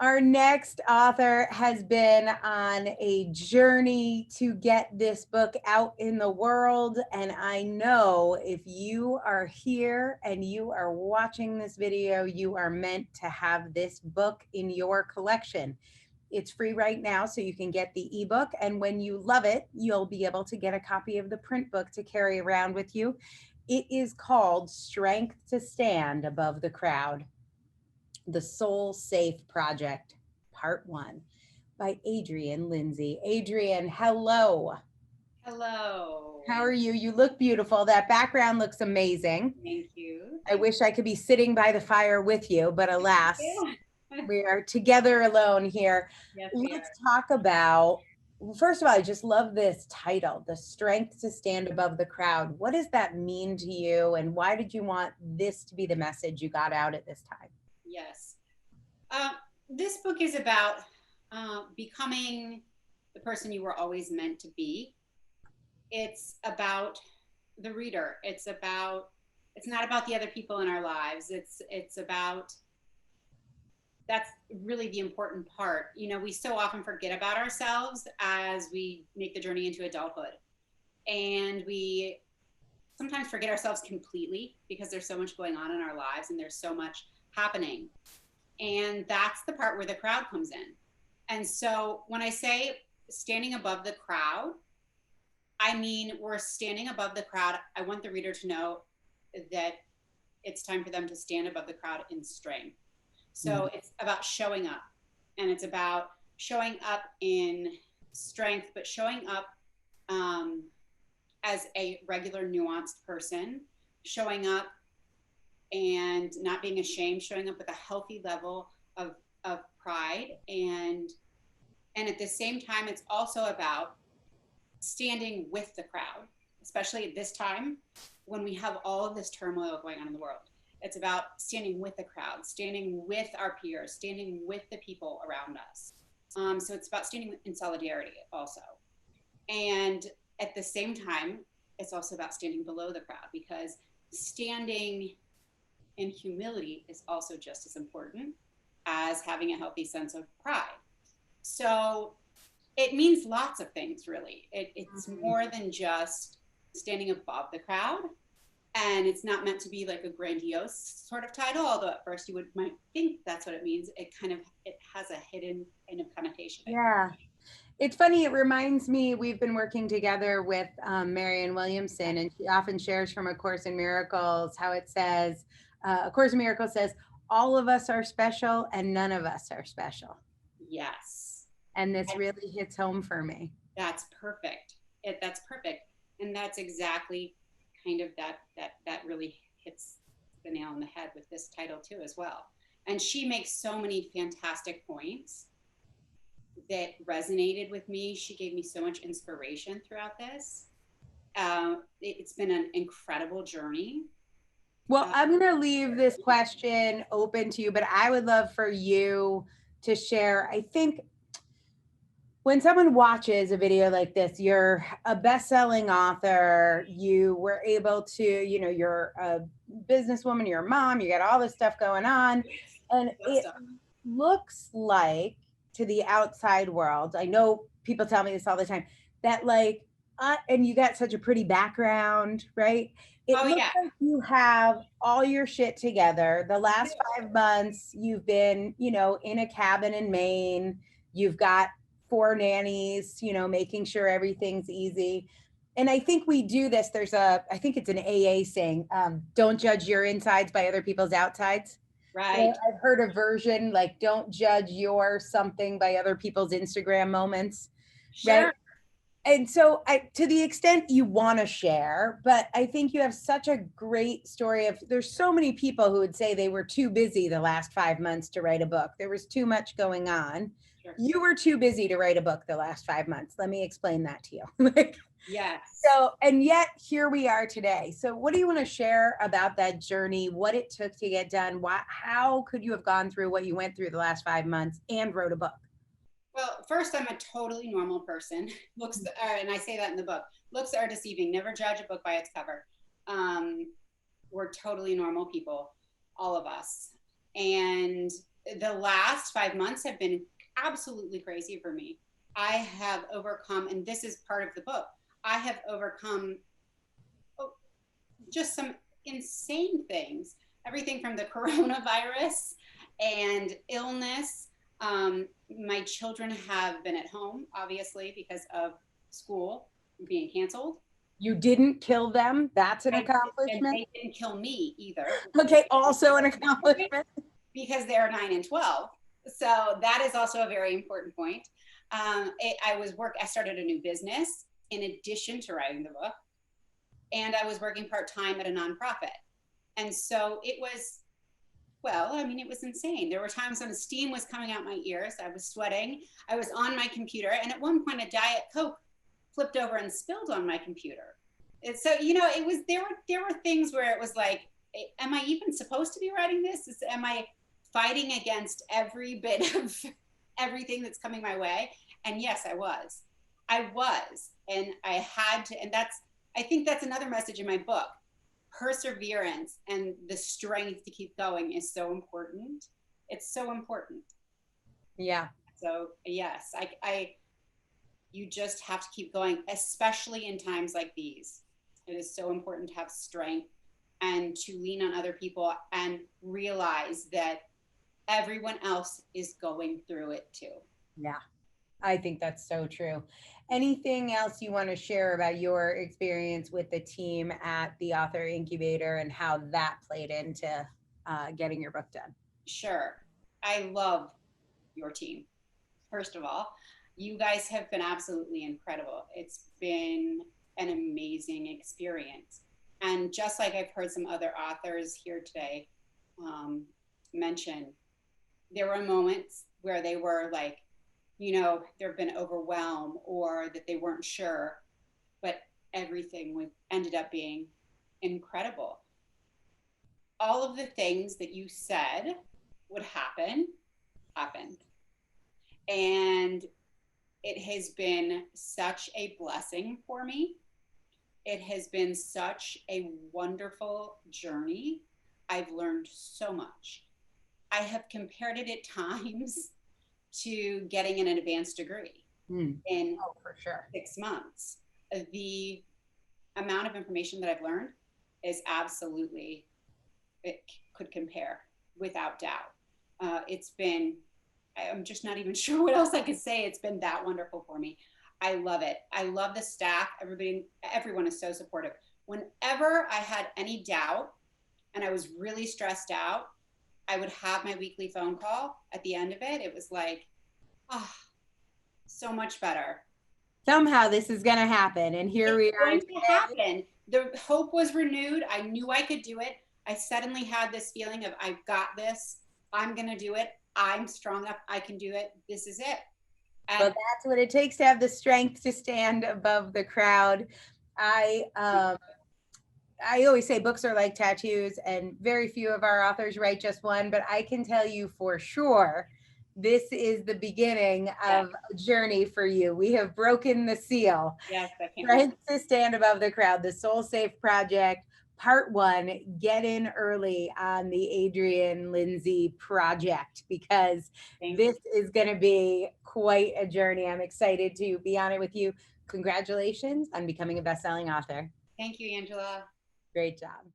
Our next author has been on a journey to get this book out in the world. And I know if you are here and you are watching this video, you are meant to have this book in your collection. It's free right now, so you can get the ebook. And when you love it, you'll be able to get a copy of the print book to carry around with you. It is called Strength to Stand Above the Crowd. The Soul Safe Project, Part 1 by Adrienne Lindsey. Adrienne, hello. Hello. How are you? You look beautiful. That background looks amazing. Thank you. I wish I could be sitting by the fire with you, but alas, we are together alone here. Yes, Let's talk about, first of all, I just love this title, The Strength to Stand Above the Crowd. What does that mean to you? And why did you want this to be the message you got out at this time? Yes. This book is about becoming the person you were always meant to be. It's about the reader. It's not about the other people in our lives. It's about, that's really the important part. You know, we so often forget about ourselves as we make the journey into adulthood. And we sometimes forget ourselves completely because there's so much going on in our lives and there's so much happening. And that's the part where the crowd comes in. And so when I say standing above the crowd, I mean, we're standing above the crowd. I want the reader to know that it's time for them to stand above the crowd in strength. So it's about showing up, and it's about showing up in strength, but showing up as a regular nuanced person, showing up and not being ashamed, showing up with a healthy level of pride. And at the same time, it's also about standing with the crowd, especially at this time when we have all of this turmoil going on in the world. It's about standing with the crowd, standing with our peers, standing with the people around us. So it's about standing in solidarity also. And at the same time, it's also about standing below the crowd, because standing in humility is also just as important as having a healthy sense of pride. So it means lots of things, really. It's more than just standing above the crowd. And it's not meant to be like a grandiose sort of title, although at first you might think that's what it means. It has a hidden kind of connotation. Yeah. It's funny, it reminds me, we've been working together with Marianne Williamson, and she often shares from A Course in Miracles how it says, A Course in Miracles says, all of us are special and none of us are special. Yes. And this really hits home for me. That's perfect. That's perfect. And that's exactly kind of that really hits the nail on the head with this title too as well. And she makes so many fantastic points that resonated with me. She gave me so much inspiration throughout this. It's been an incredible journey. Well, I'm going to leave this question open to you, but I would love for you to share. I think when someone watches a video like this, you're a best-selling author, you were able to, you're a businesswoman, you're a mom, you got all this stuff going on. And it looks like, to the outside world, I know people tell me this all the time, that like, and you got such a pretty background, right? It looks like you have all your shit together. The last 5 months, you've been, in a cabin in Maine. You've got 4 nannies, making sure everything's easy. And I think we do this. I think it's an AA saying, don't judge your insides by other people's outsides. Right. I've heard a version like, don't judge your something by other people's Instagram moments. Sure. Right? And so to the extent you want to share, but I think you have such a great story of, there's so many people who would say they were too busy the last 5 months to write a book. There was too much going on. Sure. You were too busy to write a book the last 5 months. Let me explain that to you. Yes. So, and yet here we are today. So what do you want to share about that journey, what it took to get done? How could you have gone through what you went through the last 5 months and wrote a book? Well, first, I'm a totally normal person. Looks, and I say that in the book, looks are deceiving. Never judge a book by its cover. We're totally normal people, all of us. And the last 5 months have been absolutely crazy for me. I have overcome, and this is part of the book, I have overcome just some insane things, everything from the coronavirus and illness. My children have been at home, obviously, because of school being canceled. You didn't kill them. That's an And accomplishment. they didn't kill me either. Okay, also an accomplishment. Because they're 9 and 12. So that is also a very important point. I started a new business in addition to writing the book, and I was working part-time at a nonprofit. And so it was, well, I mean, it was insane. There were times when steam was coming out my ears. I was sweating. I was on my computer. And at one point, a Diet Coke flipped over and spilled on my computer. And so, there were things where it was like, am I even supposed to be writing this? Am I fighting against every bit of everything that's coming my way? And yes, I was. And I had to, and I think that's another message in my book. Perseverance and the strength to keep going is so important. It's so important. Yeah. So yes, you just have to keep going, especially in times like these. It is so important to have strength and to lean on other people and realize that everyone else is going through it too. Yeah, I think that's so true. Anything else you want to share about your experience with the team at the Author Incubator and how that played into getting your book done? Sure. I love your team. First of all, you guys have been absolutely incredible. It's been an amazing experience. And just like I've heard some other authors here today mention, there were moments where they were like, there have been overwhelm or that they weren't sure, but everything ended up being incredible. All of the things that you said would happen, happened. And it has been such a blessing for me. It has been such a wonderful journey. I've learned so much. I have compared it at times to getting an advanced degree in for sure. 6 months. The amount of information that I've learned is absolutely, it could compare without doubt. I'm just not even sure what else I could say. It's been that wonderful for me. I love it. I love the staff. Everyone is so supportive. Whenever I had any doubt and I was really stressed out, I would have my weekly phone call at the end of it. It was like, so much better. Somehow this is going to happen. And here we are. It's going to happen. The hope was renewed. I knew I could do it. I suddenly had this feeling of, I've got this. I'm going to do it. I'm strong enough. I can do it. This is it. Well, that's what it takes to have the strength to stand above the crowd. I always say books are like tattoos, and very few of our authors write just one, but I can tell you for sure, this is the beginning of a journey for you. We have broken the seal. Yes, I can't Strength to stand above the crowd, the Soul Safe Project. Part 1, get in early on the Adrienne Lindsey project, because this is going to be quite a journey. I'm excited to be on it with you. Congratulations on becoming a best-selling author. Thank you, Angela. Great job.